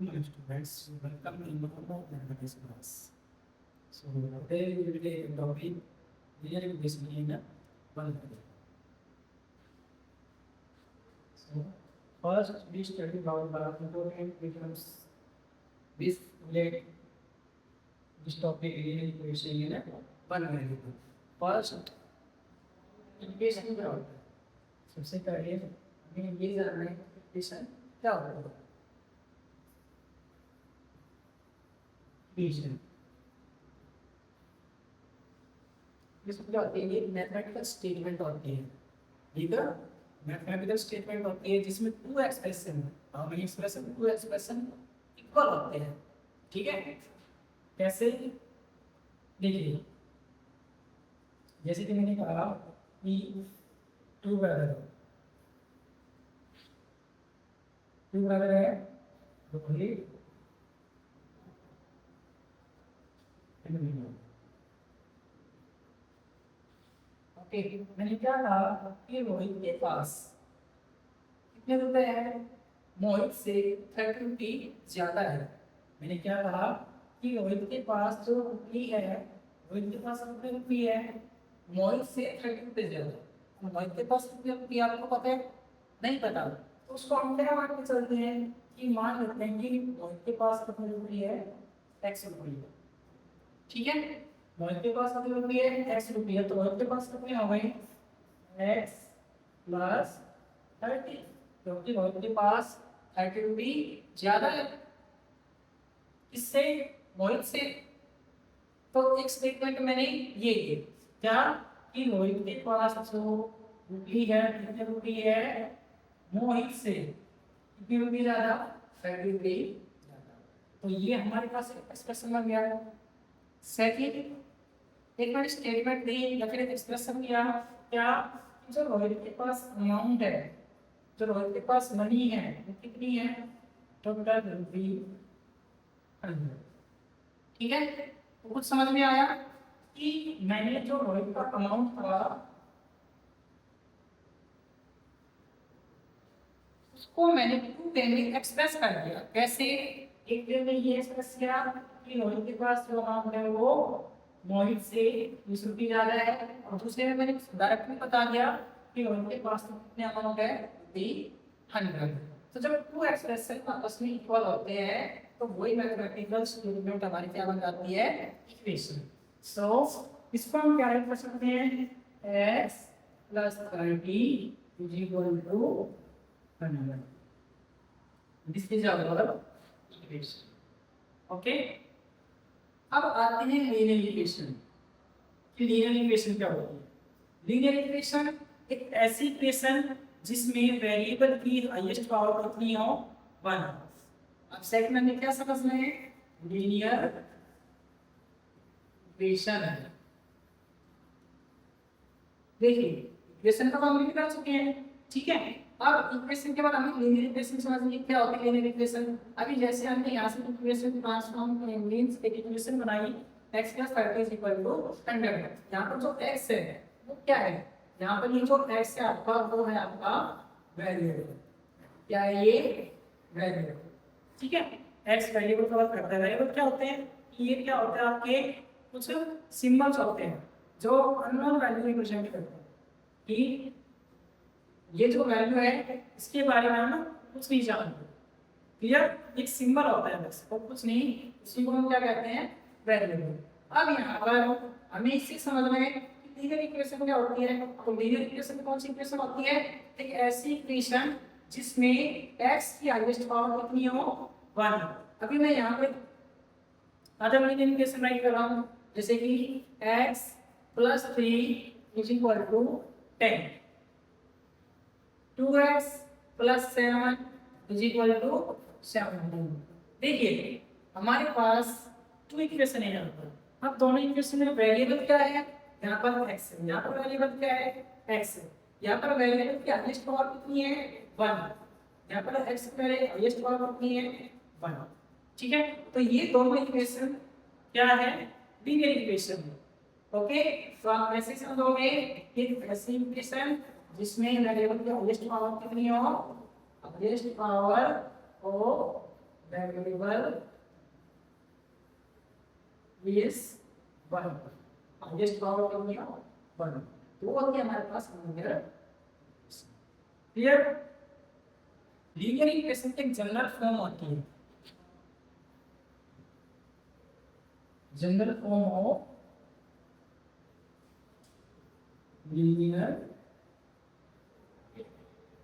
Hello students, welcome in Mohammed Mathematics class. So today we will take a topic linear equation in one method. So first we study about the important difference this relate this topic linear equation in one variable. First equation क्या होता है? सबसे पहले हमें ये जानना है equation क्या होता है. इक्वेशन इसमें क्या होती है? ये मैथमेटिकल स्टेटमेंट होती है. ठीक है, मैथमेटिकल स्टेटमेंट होती है जिसमें two expression two expression equal होते हैं. ठीक है, कैसे? देखिए, जैसे कि मैंने कहा कि टू ब्रदर है रोहित एंड विनोद. ओके, मैंने क्या कहा कि रोहित के पास कितने रुपए हैं? मोहित से 30 रुपये ज्यादा है. मैंने क्या कहा कि रोहित के पास जो रुपये है, रोहित के पास कितने रुपये है? मोहित से 30 रुपये ज्यादा. मोहित के पास कितने रुपये आपको पता है? नहीं पता. तो उसको हम क्या मान के चलते हैं कि मान लेते हैं कि मोहित के पास कितने रुपये है? x रुपये. ठीक है, मोहित के पास कितने रुपये है? x रुपये. तो मोहित के पास कितने हो गए? x प्लस 30, क्योंकि मोहित के पास 30 रुपये ज्यादा है. इससे मोहित से तो एक स्टेटमेंट मैंने ये दिया क्या कि रोहित के पास जो रुपये है कितने रुपये है? मोहित से कितने रुपये ज्यादा? 30 रुपये ज्यादा. तो ये हमारे पास एक्सप्रेशन बन गया है. सेकंड, एक बार स्टेटमेंट दी या फिर एक एक्सप्रेशन दिया क्या जो रोहित के पास अमाउंट है, जो रोहित के पास मनी है वो कितनी है? टोटल रुपये 100. ठीक है, तो कुछ समझ में आया कि मैंने जो रोहित का अमाउंट था उसको मैंने टू वे में एक्सप्रेस कर दिया. कैसे? एक वे में ये एक्सप्रेस किया कि रोहित के पास जो अमाउंट है वो मोहित से 20 रुपये ज्यादा है, और दूसरे में मैंने डायरेक्टली बता दिया कि रोहित के पास कितने अमाउंट है? 100. तो जब टू एक्सप्रेशन आपस में इक्वल होते हैं तो वही मैथमेटिकल स्टेटमेंट हमारी क्या बन जाती है? इक्वेशन. सो इसको हम क्या लिख सकते हैं? x plus 30 is equal to 100. This is our equation. Okay, अब आते हैं लीनियर इक्वेशन. लीनियर इक्वेशन क्या होती है? लीनियर इक्वेशन एक ऐसी इक्वेशन जिसमें वेरिएबल की हाईएस्ट पावर कितनी हो? 1. अब सेकंड में क्या समझना है? लीनियर इक्वेशन है. देखिए, इक्वेशन का हम लिख चुके हैं. ठीक है, अब इक्वेशन के बाद हमें लीनियर इक्वेशन समझनी क्या होती है. लीनियर इक्वेशन अभी जैसे हमने यहाँ से इक्वेशन ट्रांसफॉर्म मींस एक इक्वेशन बनाई x + 30 = 100. यहाँ पर जो x है वो क्या है? यहाँ पर ये जो x है आपका वो है आपका वेरिएबल. क्या है ये? वेरिएबल. ठीक है, x वेरिएबल का बात करता है. वेरिएबल क्या होते हैं? ये क्या होता है? आपके कुछ सिंबल्स होते हैं जो अननोन वैल्यू रिप्रेजेंट करते हैं. कि ये जो वैल्यू है इसके बारे में हम कुछ नहीं जानते. क्लियर? एक सिंबल होता है बस और कुछ नहीं. इसी को हम क्या कहते हैं? वेरिएबल. अब यहाँ पर हमें इसी समझना है कि लीनियर इक्वेशन क्या होती है. तो लीनियर इक्वेशन कौन सी इक्वेशन होती है? एक ऐसी इक्वेशन जिसमें x की हाईएस्ट पावर कितनी हो? 1. अभी मैं यहाँ पे अदर लीनियर इक्वेशन राइट कर रहा हूँ, जैसे कि x + 3 = 10, 2x + 7 = 17. देखिए, हमारे पास टू इक्वेशन है यहाँ पर. अब दोनों इक्वेशन में वेरिएबल क्या है? यहाँ पर x है, यहाँ पर वेरिएबल क्या है? x है. यहाँ पर वेरिएबल की हाईएस्ट पावर कितनी है? 1. यहाँ पर x की हाईएस्ट पावर कितनी है? 1. ठीक है, तो ये दोनों इक्वेशन क्या है? लीनियर इक्वेशन है. ओके, तो आप ऐसे समझोगे कि ऐसी इक्वेशन जिसमें वेरिएबल की हाईएस्ट पावर कितनी हो? हाईएस्ट पावर हो वेरिएबल is 1, हाईएस्ट पावर हो गया 1, तो हो गया हमारे पास लीनियर। क्लियर? लीनियर इक्वेशन की एक जनरल फॉर्म होती है, general form of linear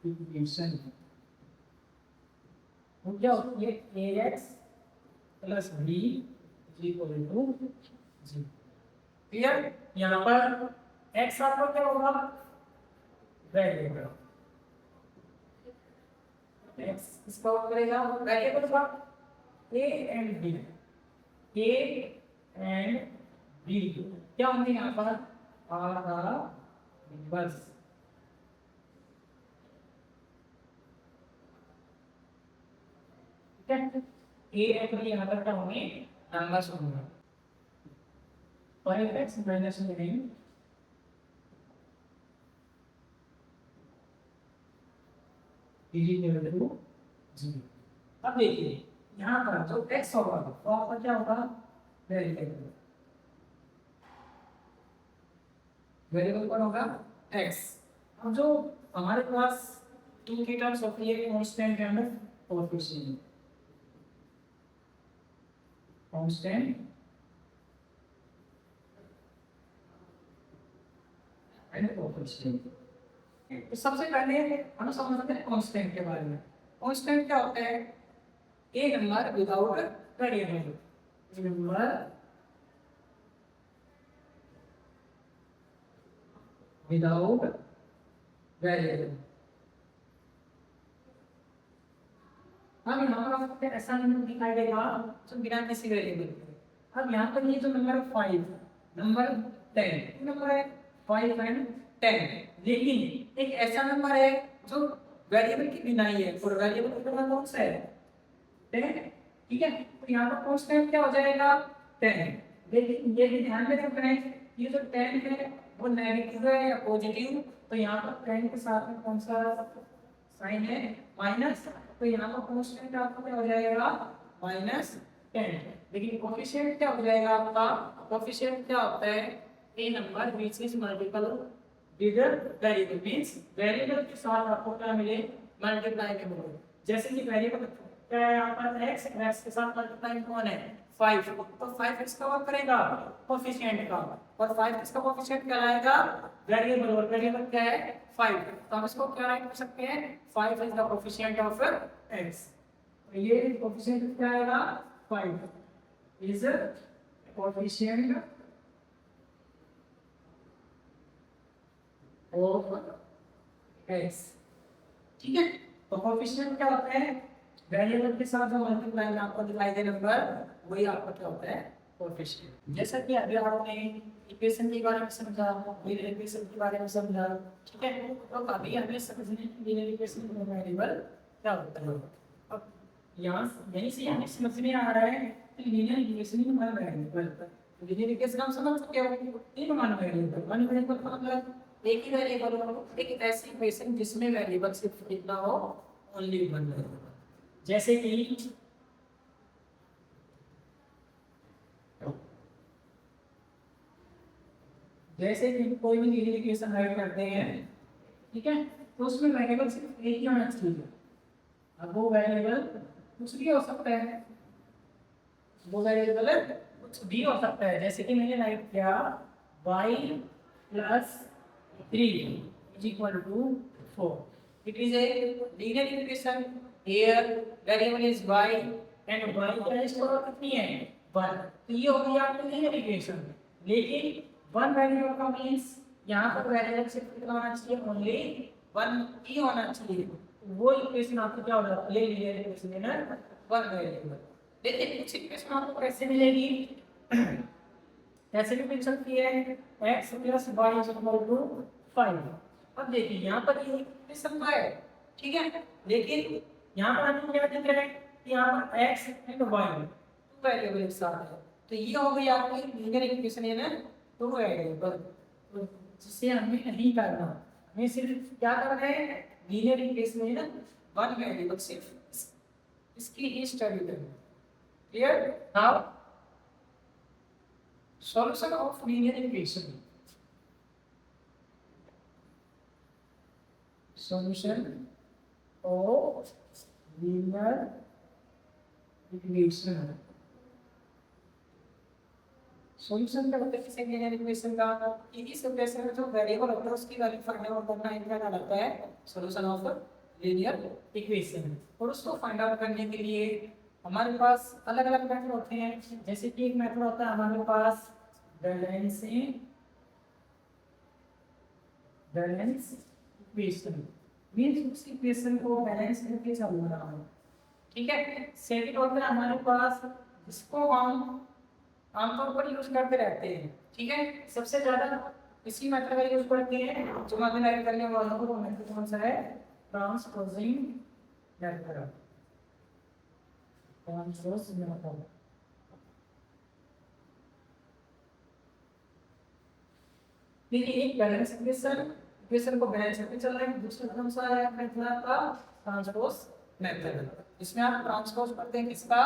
equation क्या होती है? ax plus b equal to जी। क्लियर? यहाँ पर x आपका क्या होगा? वेरिएबल, x इसका करेगा वेरिएबल का a and b, a and b क्या होंगे यहाँ पर? बस ठीक है, a एंड b यहाँ पर क्या होंगे? नंबर्स होंगे। 5x minus 9 equal to 0। अब देखिए यहाँ पर जो x होगा तो आपका क्या होगा? वेरिएबल, वेरिएबल कौन होगा? x। अब जो हमारे पास टू की टर्म्स होती है constant and coefficient, constant and coefficient. तो सबसे पहले हम समझते हैं कांस्टेंट के बारे में। कांस्टेंट क्या होता है? A number without variable, number without variable. अब यहाँ पर आपको ऐसा नंबर दिखाई देगा जो बिना किसी वेरिएबल के। अब यहाँ पर ये जो नंबर 5, नंबर 10 नंबर है 5 एंड 10, लेकिन एक ऐसा नंबर है जो वेरिएबल के बिना ही है, और वेरिएबल का नंबर कौन सा है? 10। ठीक है, तो यहाँ पर कांस्टेंट क्या हो जाएगा? 10। लेकिन ये भी ध्यान में रखना है, ये जो 10 है वो नेगेटिव है या पॉजिटिव, तो यहाँ पर 10 के साथ में कौन सा साइन है? माइनस। तो यहाँ पर कांस्टेंट आपका क्या हो जाएगा? -10। लेकिन कोएफिशिएंट क्या हो जाएगा आपका? कोएफिशिएंट क्या होता है? A number which is multiple bigger variable, means variable के साथ आपको क्या मिले? मल्टीप्लाई के मिले। जैसे कि वेरिएबल क्या है यहाँ पर? x, x के साथ मल्टीप्लाई कौन है? 5, तो 5 इसका वर्क करेगा कोएफिशिएंट का, और 5 इसका कोएफिशिएंट क्या आएगा? वेरिएबल, और वेरिएबल क्या है? 5। तो हम इसको क्या राइट कर सकते हैं? 5 is the coefficient of x। तो ये कोएफिशिएंट क्या आएगा? 5 इज कोएफिशिएंट ऑफ x। ठीक है, तो कोएफिशिएंट क्या होता है? वेरिएबल के साथ जो मल्टीप्लाई में आपको दिखाई दे नंबर, वही आपका क्या होता है? कोएफिशिएंट। जैसा कि अभी आपने इक्वेशन के बारे में समझा, लीनियर इक्वेशन के बारे में समझा, ठीक है, तो अभी हमें समझने की लीनियर इक्वेशन में वेरिएबल क्या होता है। अब यहाँ यहीं से हमें समझ में आ रहा है कि लीनियर इक्वेशन में हमारा वेरिएबल, लीनियर इक्वेशन हम समझ सकते हो तीन मान वेरिएबल, वन वेरिएबल का मतलब एक ही वेरिएबल हो, एक ऐसी इक्वेशन जिसमें वेरिएबल सिर्फ कितना हो? Only one variable. जैसे कि कोई भी लीनियर इक्वेशन राइट करते हैं, ठीक है, तो उसमें वेरिएबल सिर्फ एक ही होना चाहिए। अब वो वेरिएबल कुछ भी हो सकता है, वो वेरिएबल कुछ भी हो सकता है। जैसे कि मैंने राइट किया y + 3 = 4, it is a linear equation. Here variable is y and y का स्क्वायर कितनी है? 1। तो ये हो गया आपकी लीनियर इक्वेशन। लेकिन वन वेरिएबल का मींस यहाँ पर वेरिएबल सिर्फ कितना होना चाहिए? ओनली 1 ही होना चाहिए। वो इक्वेशन आपको क्या हो जाता है? लीनियर इक्वेशन है ना, वन वेरिएबल। देखिए कुछ इक्वेशन आपको कैसे मिलेगी? ऐसे भी मिल सकती है x + y = 5। अब देखिए यहाँ पर ये इक्वेशन है, ठीक है, लेकिन यहाँ पर हमें क्या दिख रहा है कि यहाँ पर x and y two variable एक साथ है, तो ये हो गई आपकी लीनियर इक्वेशन है ना, टू वेरिएबल। जिससे हमें नहीं करना, हमें सिर्फ क्या करना है? लीनियर इक्वेशन है ना, वन वेरिएबल सिर्फ इसकी ही स्टडी करनी। Clear? Now solution of linear equation, solution of linear equation। Solution क्या होता है किसी लीनियर इक्वेशन का? कि इस इक्वेशन में जो वेरिएबल होता है उसकी वैल्यू फाइंड आउट करना इनका क्या होता है? Solution of linear equation. और उसको फाइंड आउट करने के लिए हमारे पास अलग अलग मेथड होते हैं। जैसे कि एक मेथड होता है हमारे पास बैलेंस इक्वेशन, मींस उस इक्वेशन को बैलेंस करके चलना है। ठीक है? सेकंड होता है हमारे पास, इसको हम आमतौर पर यूज करते रहते हैं। ठीक है? सबसे ज्यादा इसी मेथड का यूज करते हैं। जो मैं लाइक करने वाला हूं वो मेथड कौन सा है? Transposing method. ट्रांसपोजिंग मेथड देखिए, एक बैलेंस इक्वेशन को बैलेंस करके चल रहे हैं। दूसरा कौन सा है मेथड आपका? Transpose method. इसमें आप ट्रांसपोज करते हैं किसका?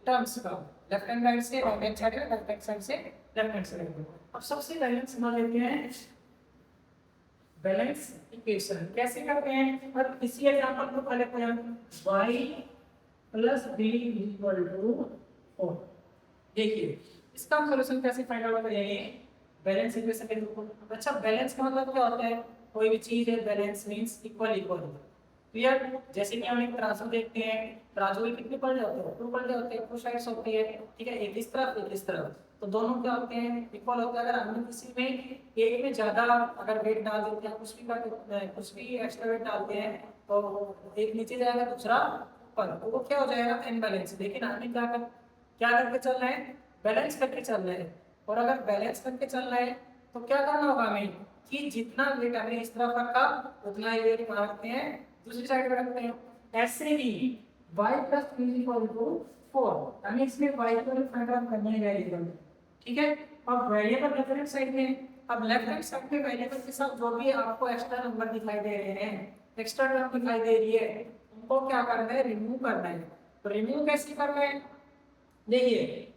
टर्म्स का, लेफ्ट हैंड राइट से right hand side, right hand side से लेफ्ट हैंड साइड। अब सबसे पहले समझ लेते हैं बैलेंस इक्वेशन कैसे करते हैं। और इसी एग्जांपल को पहले हम y plus b equal to 4। देखिए इसका हम सॉल्यूशन कैसे फाइंड आउट करेंगे बैलेंस इक्वेशन के थ्रू। अच्छा, बैलेंस का मतलब क्या होता है? कोई भी चीज है balance means equal equal. Clear? जैसे कि हम एक तराजू देखते हैं, तराजू के कितने पलटे होते हैं? 2 पलटे होते हैं, 2 साइड्स होती है। ठीक है? एक इस तरफ एक इस तरफ, तो दोनों क्या होते हैं? इक्वल होते हैं। अगर हमने किसी में एक में ज्यादा अगर वेट डाल देते हैं, कुछ भी एक्स्ट्रा वेट डालते हैं, तो एक नीचे जाएगा दूसरा ऊपर, तो वो क्या हो जाएगा? इनबैलेंस। लेकिन हमें क्या करके चल रहे हैं? बैलेंस करके चल रहे हैं। और अगर बैलेंस करके चल रहे हैं तो क्या करना होगा हमें? कि जितना वेट हमने इस तरफ रखा उतना ही वेट वहां रखते हैं, दूसरी साइड पे रखते हैं। ऐसे ही y प्लस 3 इक्वल टू 4, हमें इसमें y को फाइंड आउट करना है वेरिएबल। ठीक है? अब वेरिएबल लेफ्ट हैंड साइड में, अब लेफ्ट हैंड साइड में वेरिएबल के साथ जो भी आपको एक्स्ट्रा नंबर दिखाई दे रहे हैं, एक्स्ट्रा टर्म दिखाई दे रही है, उनको क्या करना है? रिमूव करना है। तो रिमूव कैसे करना है? देखिए,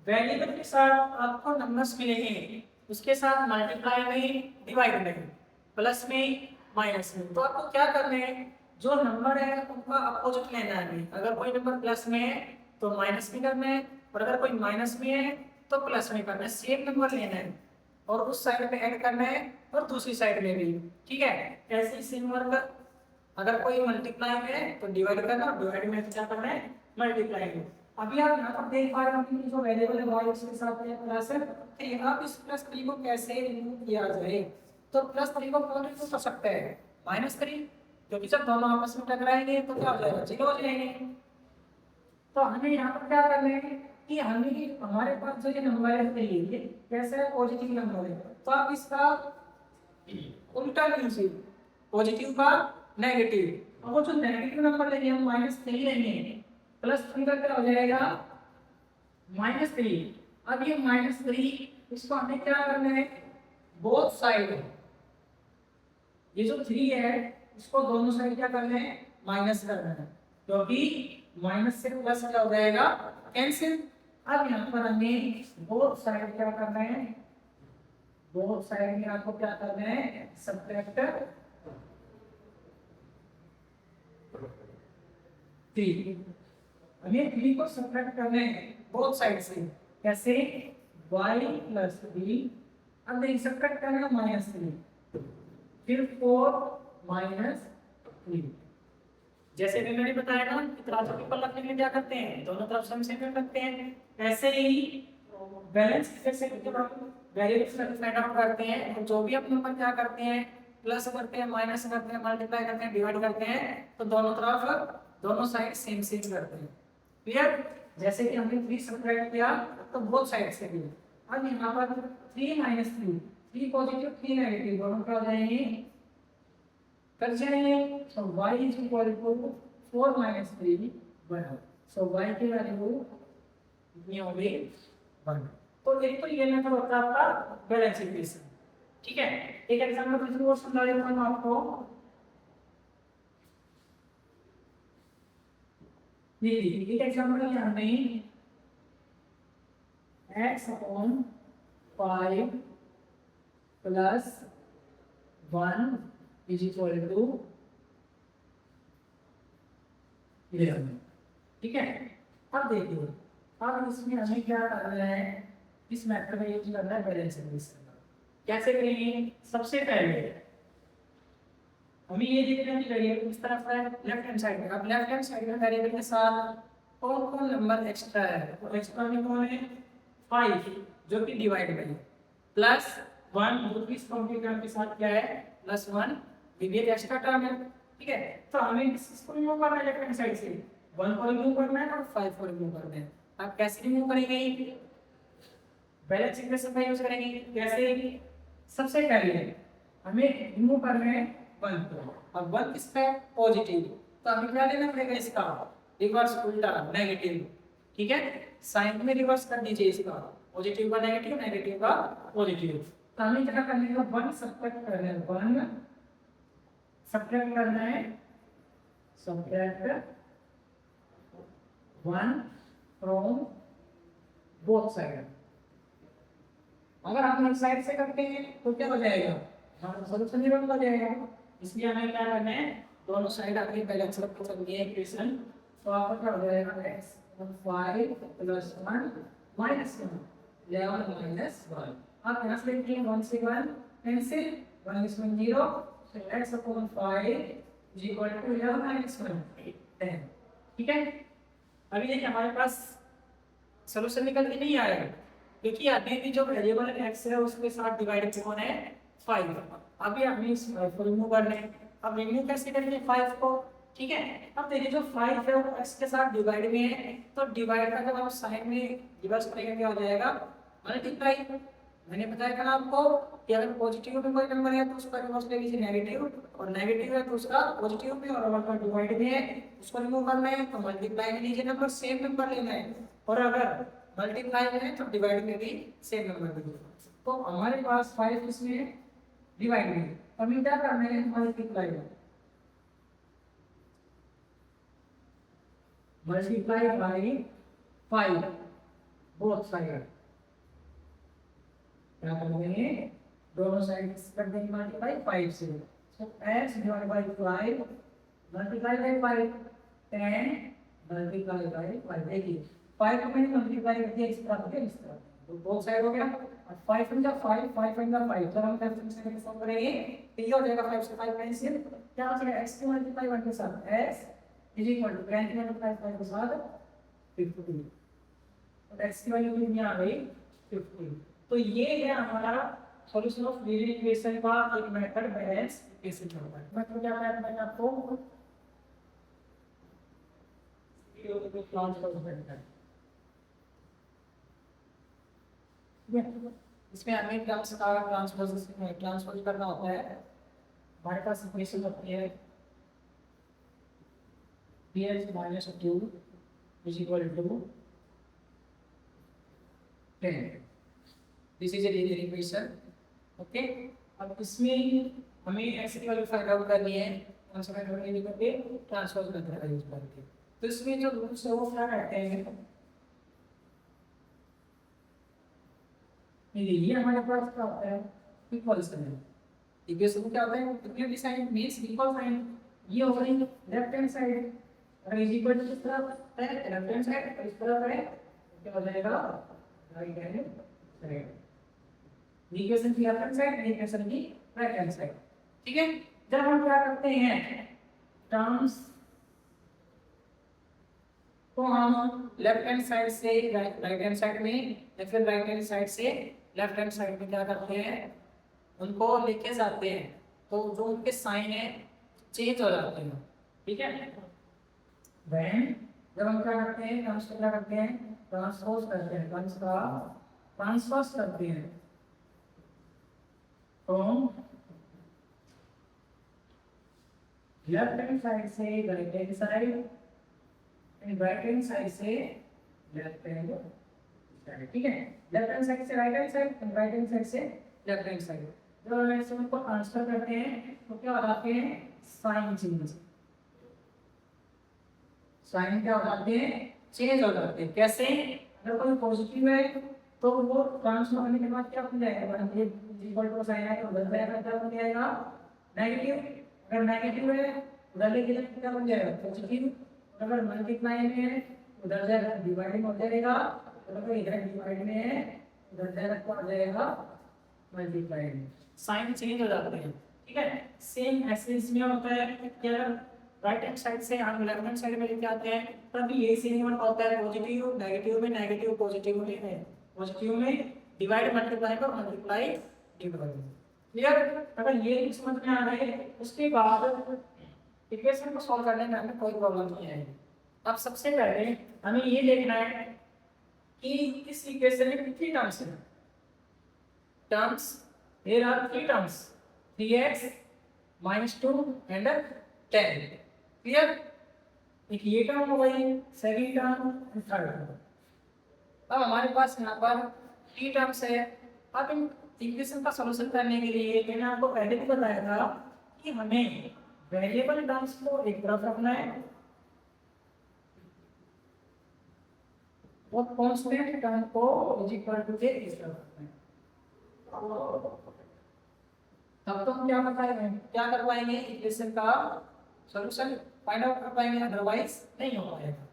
वेरिएबल के साथ आपको नंबर्स मिलेंगे, उसके साथ मल्टीप्लाई में, डिवाइड में, प्लस में, माइनस में। तो आपको क्या करना है? जो नंबर है उनका अपोजिट लेना है। अगर कोई नंबर प्लस में है तो माइनस में करना है, और अगर कोई माइनस में है तो प्लस में करना है। सेम नंबर लेना है और उस साइड में ऐड करना है और दूसरी साइड में भी। ठीक है? ऐसे सेम वर्क। अगर कोई मल्टीप्लाई में है तो डिवाइड करना, और डिवाइड में क्या करना है? मल्टीप्लाई में। अभी आप यहाँ पर देख पा रहे हो कि जो वेरिएबल है y उसके साथ है प्लस है। तो अब इस प्लस 3 को कैसे रिमूव किया जाए? तो प्लस 3 को कौन रिमूव कर सकता है? -3, क्योंकि जब दोनों आपस में टकराएंगे तो क्या हो जाएगा? 0 हो जाएंगे। तो हमें यहाँ पर क्या करना है कि हमें हमारे पास जो ये नंबर है ये कैसे है? पॉजिटिव नंबर है। तो आप इसका उल्टा लीजिए, पॉजिटिव का नेगेटिव। अब वो जो नेगेटिव नंबर लेंगे हम -3 लेंगे, प्लस 3 का क्या हो जाएगा? -3। अब ये -3 इसको हमें क्या करना है? बोथ साइड, ये जो 3 है इसको दोनों साइड क्या करना है? माइनस करना है, क्योंकि माइनस से प्लस क्या हो जाएगा? कैंसिल। अब यहाँ पर हमें बोथ साइड क्या करना है? बोथ साइड में आपको क्या करना है? सब्ट्रैक्ट 3। हमें 3 को सब्ट्रैक्ट करना है बोथ साइड से। कैसे? y प्लस 3, अब देखिए सब्ट्रैक्ट करना -3, फिर 4 -3। जैसे भी मैंने बताया ना कि तराजू के ऊपर रखने के लिए क्या करते हैं? दोनों तरफ सेम रखते हैं। ऐसे ही बैलेंस कैसे वेरिएबल्स का फाइंड आउट करते हैं, तो जो भी हम नंबर क्या करते हैं? प्लस करते हैं, माइनस करते हैं, मल्टीप्लाई करते हैं, डिवाइड करते हैं, तो दोनों तरफ दोनों साइड सेम करते हैं। क्लियर? जैसे कि हमने 3 सब्ट्रैक्ट किया तो बोथ साइड से भी। अब यहाँ पर 3 -3, 3 पॉजिटिव 3 नेगेटिव, दोनों क्या हो जाएंगे? कर जाएंगे। So y is equal to 4 -3 1। So y की वैल्यू कितनी होगी? 1। तो एक तो ये मेथड होता है आपका बैलेंस इक्वेशन। ठीक है? एक एग्जांपल दूसरी और समझा देता हूं आपको। ये देखिए एक एग्जांपल लिया हमने x upon 5 plus 1 is equal to 11। ठीक है, अब देखिए अब इसमें हमें क्या करना है, इस मेथड में यूज करना है बैलेंस सर्विस। कैसे करेंगे? सबसे पहले हमें ये देखना है कि वेरिएबल किस तरफ है, लेफ्ट हैंड साइड में। अब लेफ्ट हैंड साइड में वेरिएबल के साथ कौन कौन नंबर एक्स्ट्रा है, तो एक्स्ट्रा में कौन है 5 जो कि डिवाइड में है, प्लस 1 जो कि इस कॉम्प्लीमेंट के साथ क्या है +1, ये भी एक एक्स्ट्रा टर्म है। ठीक है, तो हमें इसको रिमूव करना है लेफ्ट हैंड साइड से, 1 को रिमूव करना है और 5 को रिमूव करना है। आप कैसे रिमूव करेंगे? बैलेंस इक्वेशन का यूज करेंगे। कैसे? सबसे पहले हमें रिमूव करना है 1 को, और 1 किस पे पॉजिटिव, तो हमें क्या लेना पड़ेगा इसका रिवर्स, उल्टा नेगेटिव। ठीक है, साइन में रिवर्स कर दीजिए इसका, पॉजिटिव का नेगेटिव, नेगेटिव का पॉजिटिव। तो हमें क्या करने का 1 सब्ट्रैक्ट करना है, 1 सब्ट्रैक्ट करना है, सब्ट्रैक्ट 1 फ्रॉम बोथ साइड। अगर हम एक साइड से करते हैं तो क्या हो जाएगा, हमारा सॉल्यूशन जीरो हो जाएगा। इसलिए हमें क्या करना है, दोनों साइड आगे बैलेंस रख सकते हैं इक्वेशन। तो आपका क्या हो जाएगा x 5 + 1 - 1 11 - 1। आप यहाँ से लिखते हैं 1 से 1 कैंसिल, 1 इसमें 0, तो x अपॉन 5 = 11 - 1 10। ठीक है, अभी देखिए हमारे पास सॉल्यूशन निकल के नहीं आएगा क्योंकि अभी भी जो वेरिएबल x है उसके साथ डिवाइड कौन है 5। अभी हमें इस 5 को रिमूव करना है। अब रिमूव कैसे करेंगे 5 को? ठीक है, अब देखिए जो 5 है वो x के साथ डिवाइड में है, तो डिवाइड का जब आप साइन में रिवर्स करेंगे क्या हो जाएगा मल्टीप्लाई। मैंने बताया था आपको कि अगर पॉजिटिव में कोई नंबर है तो उसका रिवर्स ले लीजिए नेगेटिव, और नेगेटिव है तो उसका पॉजिटिव में, और अगर डिवाइड में है उसको रिमूव करना है तो मल्टीप्लाई में लीजिए नंबर, सेम नंबर लेना है। और अगर मल्टीप्लाई में है तो डिवाइड में भी सेम नंबर लीजिए। तो हमारे पास 5 किसमें डिवाइड में, हमें क्या करना है मल्टीप्लाई में, मल्टीप्लाई बाय 5 बोथ साइड। क्या करेंगे, दोनों साइड कर देंगे मल्टीप्लाई 5 से। सो x divide by 5 multiply by 5 10 multiply by 5। देखिए 5 को मैंने मल्टीप्लाई कर दिया इस तरह से, इस तरह तो बोथ साइड हो गया। और 5 × 5 5 × 5 जब हम लेफ्ट हैंड साइड में सॉल्व करेंगे तो ये हो जाएगा 5 से 5 कैंसिल, क्या हो जाएगा x की मल्टीप्लाई 1 के साथ x = 10 की मल्टीप्लाई 5 के साथ 15, तो x की वैल्यू कितनी आ गई 15। तो ये है हमारा सॉल्यूशन ऑफ लीनियर इक्वेशन का एक मेथड बैलेंस इक्वेशन का। मैं तो क्या मैंने आपको वीडियो को प्लान कर इसमें हमें ट्रांसफर करना होता है। हमारे पास इक्वेशन होती है dx - 2 = 10। This is a linear equation. Okay, अब इसमें हमें x की वैल्यू फाइंड आउट करनी है, कौन सा फाइंड आउट करके ट्रांसफर मेथड का यूज करके। तो इसमें जो रूल्स है वो क्या कहते हैं, ये हमारे पास क्या होता है इक्वल साइन। इक्वेशन क्या होता है equal sign means equal sign. ये हो गई लेफ्ट हैंड साइड, अगर इज इक्वल टू किस तरफ है लेफ्ट हैंड साइड, इस तरफ है तो क्या हो जाएगा राइट हैंड साइड। इक्वेशन की लेफ्ट हैंड साइड, इक्वेशन की राइट हैंड साइड। ठीक है, जब हम क्या करते हैं टर्म्स, तो हम लेफ्ट हैंड साइड से राइट हैंड साइड में या फिर राइट हैंड साइड से लेफ्ट हैंड साइड में क्या करते हैं उनको लेके जाते हैं, तो जो उनके साइन है चेंज हो जाते हैं। ठीक है, देन जब हम क्या करते हैं ट्रांसफर क्या करते हैं ट्रांसपोज करते हैं, ट्रांसफर्स करते हैं फ्रॉम लेफ्ट हैंड साइड से right hand side and right hand side से लेफ्ट हैंड साइड। ठीक है, लेफ्ट हैंड साइड से right hand side and right hand side से लेफ्ट हैंड साइड। जब हम ऐसे उनको ट्रांसफर करते हैं तो क्या हो जाते हैं साइन चेंज, साइन क्या हो जाते हैं, चेंज हो जाते हैं। कैसे? अगर कोई पॉजिटिव है तो वो ट्रांसफर होने के बाद क्या बन जाएगा, ये इक्वल टू साइन है उधर जाएगा, क्या बन जाएगा, नेगेटिव। अगर नेगेटिव है उधर लेके जाएगा, क्या बन जाएगा, पॉजिटिव। अगर मल्टीप्लाई में है उधर जाएगा डिवाइडिंग हो जाएगा, अगर इधर डिवाइड में है उधर जाएगा क्या हो जाएगा, मल्टीप्लाई में। साइन चेंज हो जाते हैं, ठीक है। सेम ऐसे इसमें होता है क्या, राइट हैंड साइड से हम लेफ्ट हैंड साइड में लेके आते हैं, तब ये सेम होता है पॉजिटिव नेगेटिव में, नेगेटिव पॉजिटिव में है, पॉजिटिव में डिवाइड मल्टीप्लाई पर मल्टीप्लाई डिवाइड। क्लियर? अगर ये समझ में आ रहा है उसके बाद इक्वेशन को सॉल्व करने में हमें कोई प्रॉब्लम नहीं आएगी। अब सबसे पहले हमें ये देखना है कि इस इक्वेशन में कितनी टर्म्स हैं। Terms here are three terms, 3x minus 2 and 10. Clear? एक ये टर्म हो गई, सेकंड टर्म, थर्ड टर्म। अब हमारे पास यहाँ पर 3 टर्म्स है। अब इन इक्वेशन का सॉल्यूशन करने के लिए मैंने आपको पहले भी बताया था कि हमें वेरिएबल टर्म्स को एक तरफ रखना है और कांस्टेंट टर्म को इज इक्वल टू के इस तरफ रखना है। तब तो हम क्या कर पाएंगे, क्या कर पाएंगे, इक्वेशन का सॉल्यूशन फाइंड आउट कर पाएंगे, अदरवाइज नहीं हो पाएगा।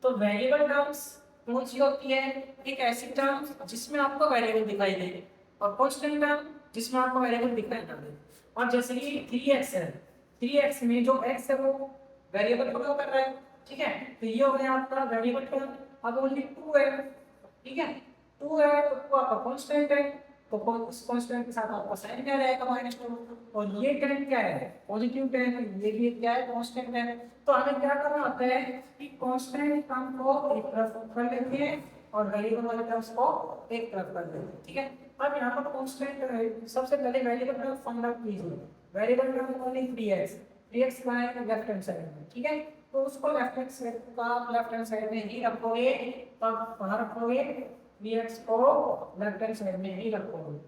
तो वेरिएबल टर्म्स कौन सी होती है, एक ऐसी टर्म जिसमें आपको वेरिएबल दिखाई दे और कांस्टेंट टर्म जिसमें आपको वेरिएबल दिखाई ना दे। और जैसे कि 3x है, 3x में जो x है वो वेरिएबल को क्या कर रहा है, ठीक है। तो ये हो गया आपका वेरिएबल टर्म। अब ओनली 2 है, ठीक है, 2 है तो 2 आपका कांस्टेंट है, तो उस कांस्टेंट के साथ आपका साइन क्या रहेगा, -2। और ये टेन क्या है, पॉजिटिव टेन, ये भी क्या है, कांस्टेंट है। तो हमें क्या करना होता है कि कांस्टेंट टर्म को एक तरफ कर लेंगे और वेरिएबल वाले टर्म्स को एक तरफ कर लेंगे, ठीक है। अब यहाँ पर कांस्टेंट सबसे पहले वेरिएबल टर्म फाइंड आउट कीजिए। Variable term only 3x by left hand side में, ठीक है। तो उसको लेफ्ट हैंड साइड का लेफ्ट हैंड साइड में ही रखोगे, तब कहाँ रखोगे, 3x को लेफ्ट हैंड साइड में ही रखोगे।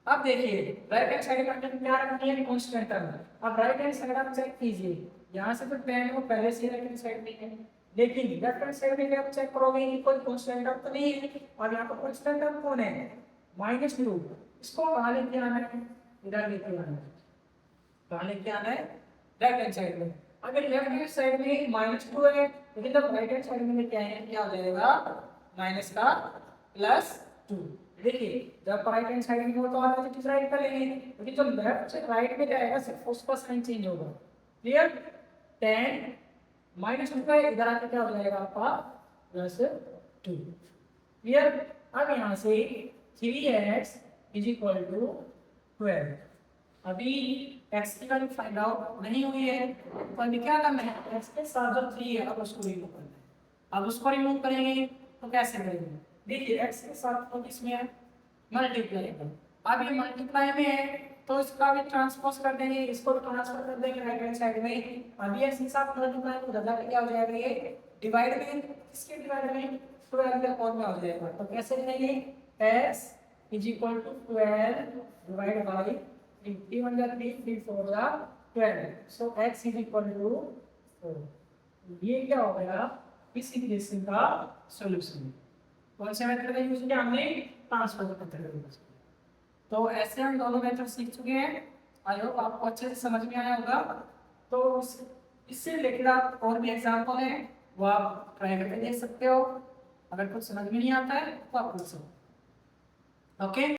अब देखिए राइट हैंड साइड में क्या रखनी है, कांस्टेंट टर्म। अब राइट हैंड साइड आप चेक कीजिए, यहाँ से तो टेन वो पहले से राइट हैंड साइड में है, लेकिन लेफ्ट हैंड साइड में आप चेक करोगे कि कोई कांस्टेंट टर्म तो नहीं है। और यहाँ पर कांस्टेंट टर्म कौन है, -2। इसको कहाँ लेके आना है, इधर लेके आना है। कहाँ लेके आना है, लेफ्ट हैंड साइड में। अगर लेफ्ट हैंड साइड में -2 है, लेकिन जब राइट हैंड साइड में क्या है, क्या हो जाएगा, माइनस का +2। देखिए जब राइट हैंड साइड में हो तो ऑलरेडी राइट का लेंगे, लेकिन जो लेफ्ट से राइट में जाएगा सिर्फ उसका साइन चेंज होगा। क्लियर? 10 -2 का इधर आके क्या हो जाएगा आपका +2। क्लियर? अब यहाँ से 3x = 12। अभी x की वैल्यू फाइंड आउट नहीं हुई है, तो अभी क्या करना है, x के साथ जो 3 है अब उसको रिमूव करना है। अब उसको रिमूव करेंगे तो कैसे करेंगे, देखिए x के साथ तो इसमें है मल्टीप्लाई है। अब ये मल्टीप्लाई में है तो इसका भी ट्रांसपोज कर देंगे, इसको भी ट्रांसफर कर देंगे राइट हैंड साइड में। अभी x के साथ मल्टीप्लाई में बदला क्या हो जाएगा, ये डिवाइड में, इसके डिवाइड में 12 के फॉर्म में हो जाएगा। तो कैसे लिखेंगे, x = 12 divide by 3 × 3 3 4 12। So x = 4। ये क्या हो गया इस इक्वेशन का सॉल्यूशन। कौन से मेथड का यूज किया हमने, ट्रांसफर मेथड का यूज किया। तो ऐसे हम दोनों मेथड सीख चुके हैं। आई होप आपको अच्छे से समझ में आया होगा। तो इससे रिलेटेड आप और भी एग्जांपल हैं वो आप ट्राई करके देख सकते हो। अगर कुछ समझ में नहीं आता है तो आप पूछ सकते हो। ओके।